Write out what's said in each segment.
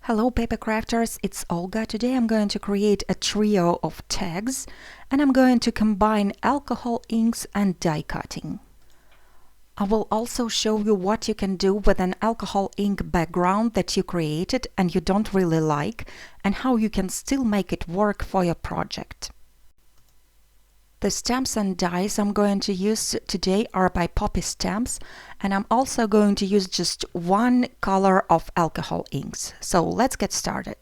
Hello paper crafters, it's Olga. Today I'm going to create a trio of tags and I'm going to combine alcohol inks and die cutting. I will also show you what you can do with an alcohol ink background that you created and you don't really like, and how you can still make it work for your project. The stamps and dies I'm going to use today are by Poppy Stamps, and I'm also going to use just one color of alcohol inks. So let's get started.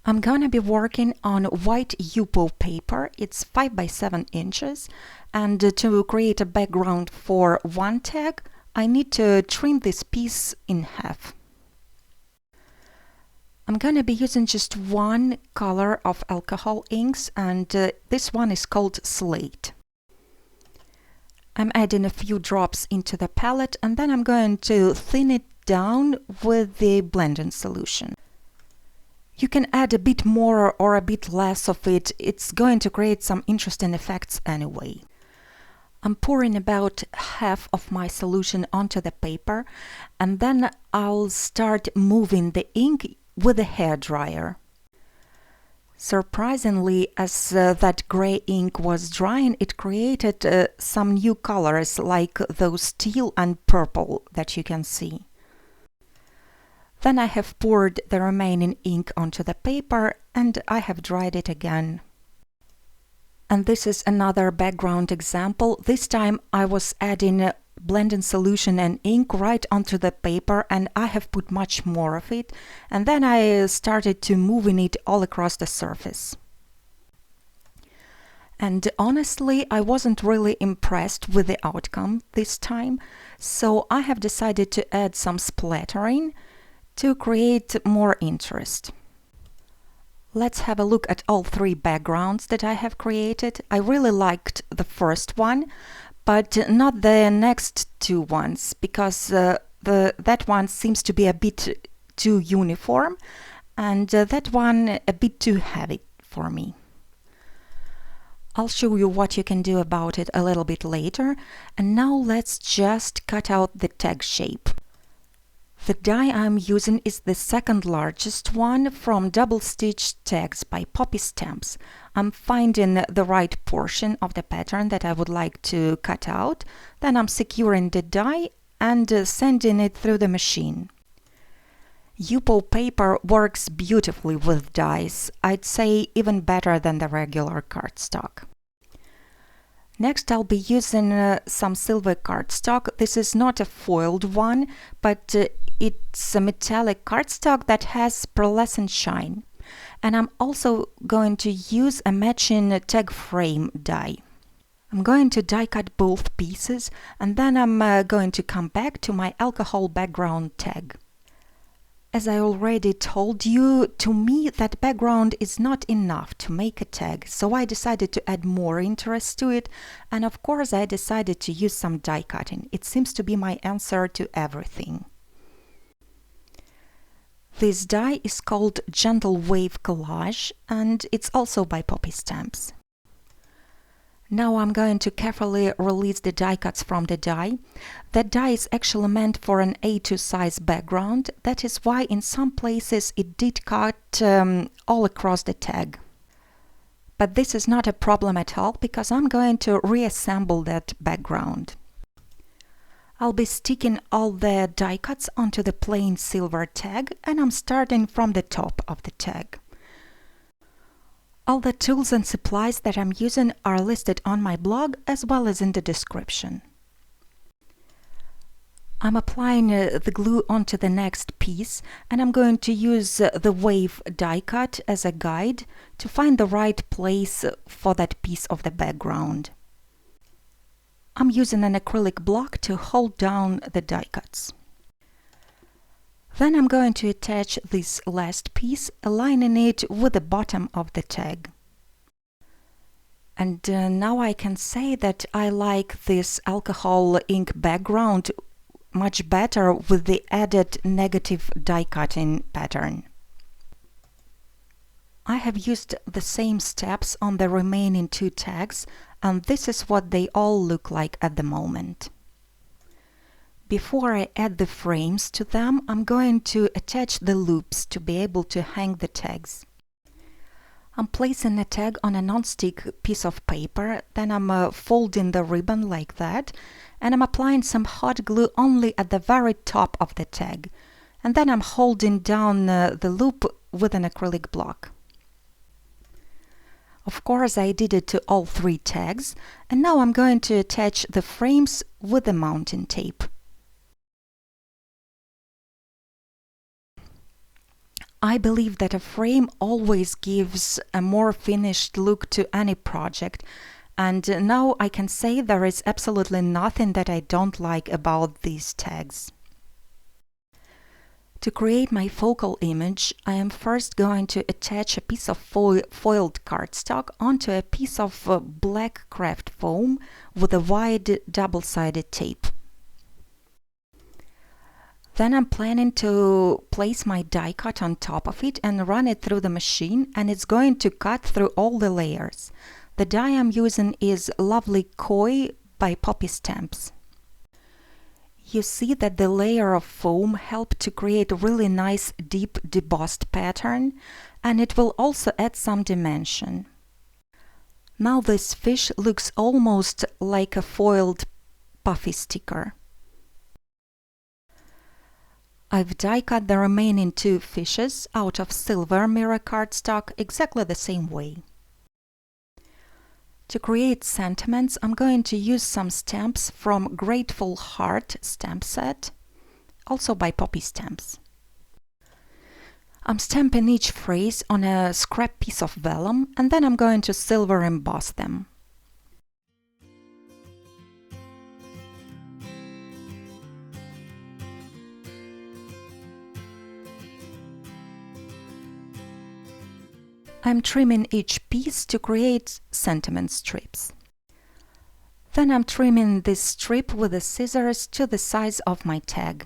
I'm going to be working on white YUPO paper. It's 5 by 7 inches, and to create a background for one tag, I need to trim this piece in half. I'm going to be using just one color of alcohol inks, and this one is called SLATE. I'm adding a few drops into the palette and then I'm going to thin it down with the blending solution. You can add a bit more or a bit less of it, it's going to create some interesting effects anyway. I'm pouring about half of my solution onto the paper and then I'll start moving the ink with a hairdryer. Surprisingly, as that gray ink was drying, it created some new colors like those teal and purple that you can see. Then I have poured the remaining ink onto the paper and I have dried it again. And this is another background example. This time I was adding blending solution and ink right onto the paper, and I have put much more of it, and then I started to moving it all across the surface. And honestly, I wasn't really impressed with the outcome this time, so I have decided to add some splattering to create more interest. Let's have a look at all three backgrounds that I have created. I really liked the first one, but not the next two ones, because that one seems to be a bit too uniform, and that one a bit too heavy for me. I'll show you what you can do about it a little bit later, and now let's just cut out the tag shape. The die I'm using is the second largest one from Double Stitch Tags by Poppy Stamps. I'm finding the right portion of the pattern that I would like to cut out, then I'm securing the die and sending it through the machine. YUPO paper works beautifully with dies, I'd say even better than the regular cardstock. Next I'll be using some silver cardstock. This is not a foiled one, but it's a metallic cardstock that has pearlescent shine. And I'm also going to use a matching tag frame die. I'm going to die cut both pieces and then I'm going to come back to my alcohol background tag. As I already told you, to me that background is not enough to make a tag, so I decided to add more interest to it, and of course I decided to use some die cutting. It seems to be my answer to everything. This die is called Gentle Wave Collage, and it's also by Poppy Stamps. Now I'm going to carefully release the die cuts from the die. That die is actually meant for an A2 size background. That is why in some places it did cut all across the tag. But this is not a problem at all, because I'm going to reassemble that background. I'll be sticking all the die cuts onto the plain silver tag, and I'm starting from the top of the tag. All the tools and supplies that I'm using are listed on my blog as well as in the description. I'm applying the glue onto the next piece, and I'm going to use the wave die cut as a guide to find the right place for that piece of the background. I'm using an acrylic block to hold down the die cuts. Then I'm going to attach this last piece, aligning it with the bottom of the tag. And now I can say that I like this alcohol ink background much better with the added negative die cutting pattern. I have used the same steps on the remaining two tags, and this is what they all look like at the moment. Before I add the frames to them, I'm going to attach the loops to be able to hang the tags. I'm placing a tag on a non-stick piece of paper, then I'm folding the ribbon like that, and I'm applying some hot glue only at the very top of the tag. And then I'm holding down the loop with an acrylic block. Of course, I did it to all 3 tags, and now I'm going to attach the frames with the mounting tape. I believe that a frame always gives a more finished look to any project, and now I can say there is absolutely nothing that I don't like about these tags. To create my focal image, I am first going to attach a piece of foiled cardstock onto a piece of black craft foam with a wide double-sided tape. Then I'm planning to place my die cut on top of it and run it through the machine, and it's going to cut through all the layers. The die I'm using is Lovely Koi by Poppy Stamps. You see that the layer of foam helped to create a really nice deep debossed pattern, and it will also add some dimension. Now this fish looks almost like a foiled puffy sticker. I've die cut the remaining 2 fishes out of silver mirror cardstock exactly the same way. To create sentiments, I'm going to use some stamps from Grateful Heart stamp set, also by Poppy Stamps. I'm stamping each phrase on a scrap piece of vellum, and then I'm going to silver emboss them. I'm trimming each piece to create sentiment strips. Then I'm trimming this strip with the scissors to the size of my tag.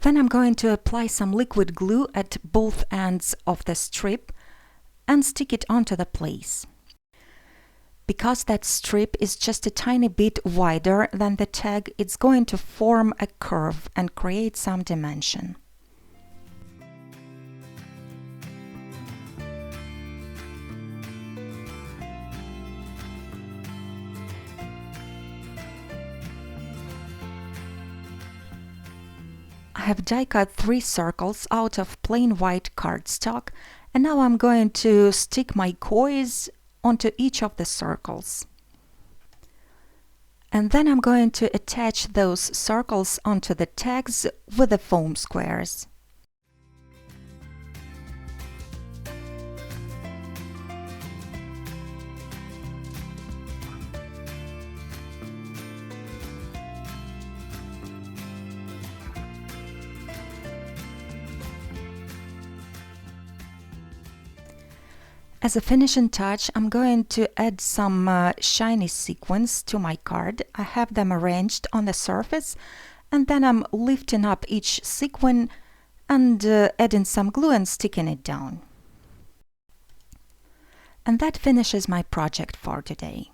Then I'm going to apply some liquid glue at both ends of the strip and stick it onto the place. Because that strip is just a tiny bit wider than the tag, it's going to form a curve and create some dimension. I have die cut 3 circles out of plain white cardstock, and now I'm going to stick my kois onto each of the circles. And then I'm going to attach those circles onto the tags with the foam squares. As a finishing touch, I'm going to add some shiny sequins to my card. I have them arranged on the surface, and then I'm lifting up each sequin and adding some glue and sticking it down. And that finishes my project for today.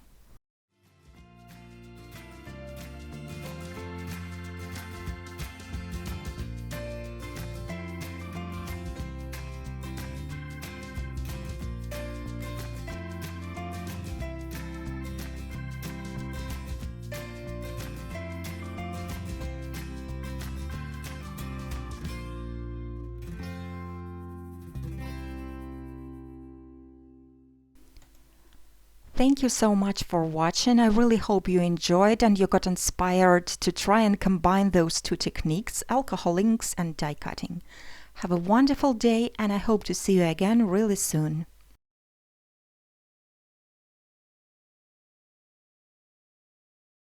Thank you so much for watching. I really hope you enjoyed and you got inspired to try and combine those 2 techniques, alcohol inks and die cutting. Have a wonderful day, and I hope to see you again really soon.